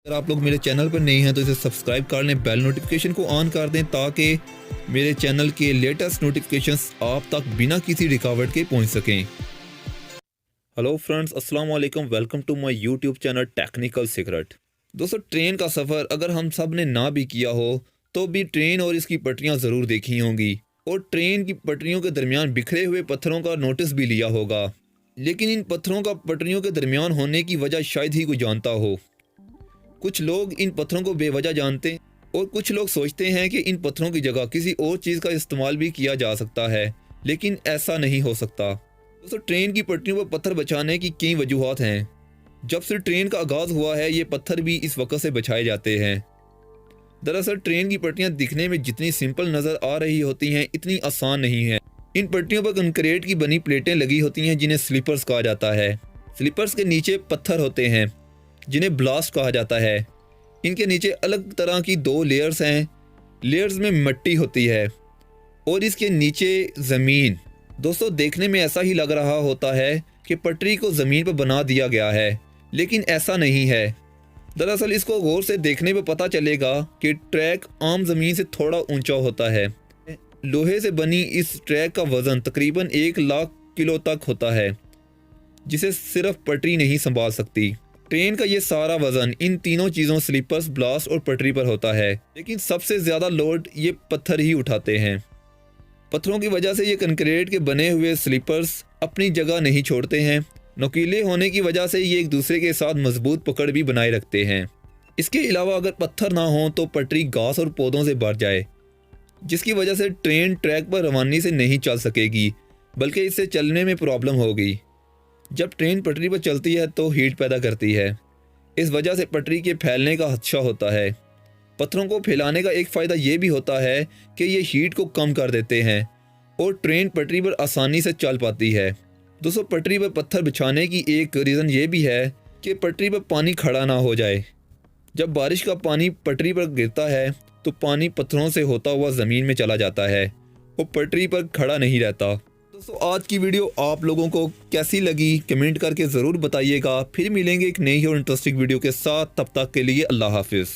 अगर आप लोग मेरे चैनल पर नए हैं तो इसे सब्सक्राइब कर लें, बेल नोटिफिकेशन को ऑन कर दें ताकि मेरे चैनल के लेटेस्ट नोटिफिकेशंस आप तक बिना किसी रुकावट के पहुंच सकें। हेलो फ्रेंड्स, अस्सलाम वालेकुम, welcome to my YouTube channel technical secret. दोस्तों, ट्रेन का सफ़र अगर हम सब ने ना भी किया हो तो भी ट्रेन और इसकी पटरियां ज़रूर देखी होंगी और ट्रेन की पटरियों के दरमियान बिखरे हुए पत्थरों का नोटिस भी लिया होगा। लेकिन इन पत्थरों का पटरियों के दरमियान होने की वजह शायद ही कोई जानता हो। कुछ लोग इन पत्थरों को बेवजह जानते हैं और कुछ लोग सोचते हैं कि इन पत्थरों की जगह किसी और चीज़ का इस्तेमाल भी किया जा सकता है, लेकिन ऐसा नहीं हो सकता। दोस्तों, ट्रेन की पटरियों पर पत्थर बचाने की कई वजूहात हैं। जब से ट्रेन का आगाज़ हुआ है ये पत्थर भी इस वक्त से बचाए जाते हैं। दरअसल ट्रेन की पटरियां दिखने में जितनी सिंपल नज़र आ रही होती हैं इतनी आसान नहीं है। इन पटरियों पर कंक्रीट की बनी प्लेटें लगी होती हैं जिन्हें स्लीपर्स कहा जाता है। स्लीपर्स के नीचे पत्थर होते हैं जिन्हें ब्लास्ट कहा जाता है। इनके नीचे अलग तरह की दो लेयर्स हैं। लेयर्स में मिट्टी होती है और इसके नीचे ज़मीन। दोस्तों, देखने में ऐसा ही लग रहा होता है कि पटरी को ज़मीन पर बना दिया गया है, लेकिन ऐसा नहीं है। दरअसल इसको गौर से देखने पर पता चलेगा कि ट्रैक आम ज़मीन से थोड़ा ऊंचा होता है। लोहे से बनी इस ट्रैक का वज़न तकरीबन 1 लाख किलो तक होता है, जिसे सिर्फ पटरी नहीं संभाल सकती। ट्रेन का ये सारा वज़न इन तीनों चीज़ों स्लीपर्स, ब्लास्ट और पटरी पर होता है, लेकिन सबसे ज़्यादा लोड ये पत्थर ही उठाते हैं। पत्थरों की वजह से ये कंक्रीट के बने हुए स्लीपर्स अपनी जगह नहीं छोड़ते हैं। नुकीले होने की वजह से ये एक दूसरे के साथ मजबूत पकड़ भी बनाए रखते हैं। इसके अलावा अगर पत्थर ना हो तो पटरी घास और पौधों से भर जाए, जिसकी वजह से ट्रेन ट्रैक पर रवानी से नहीं चल सकेगी, बल्कि इससे चलने में प्रॉब्लम होगी। जब ट्रेन पटरी पर चलती है तो हीट पैदा करती है। इस वजह से पटरी के फैलने का खदशा होता है। पत्थरों को फैलाने का एक फ़ायदा ये भी होता है कि ये हीट को कम कर देते हैं और ट्रेन पटरी पर आसानी से चल पाती है। दोस्तों, पटरी पर पत्थर बिछाने की एक रीज़न ये भी है कि पटरी पर पानी खड़ा ना हो जाए। जब बारिश का पानी पटरी पर गिरता है तो पानी पत्थरों से होता हुआ ज़मीन में चला जाता है और पटरी पर खड़ा नहीं रहता। दोस्तों, आज की वीडियो आप लोगों को कैसी लगी कमेंट करके ज़रूर बताइएगा। फिर मिलेंगे एक नई और इंटरेस्टिंग वीडियो के साथ। तब तक के लिए अल्लाह हाफिज़।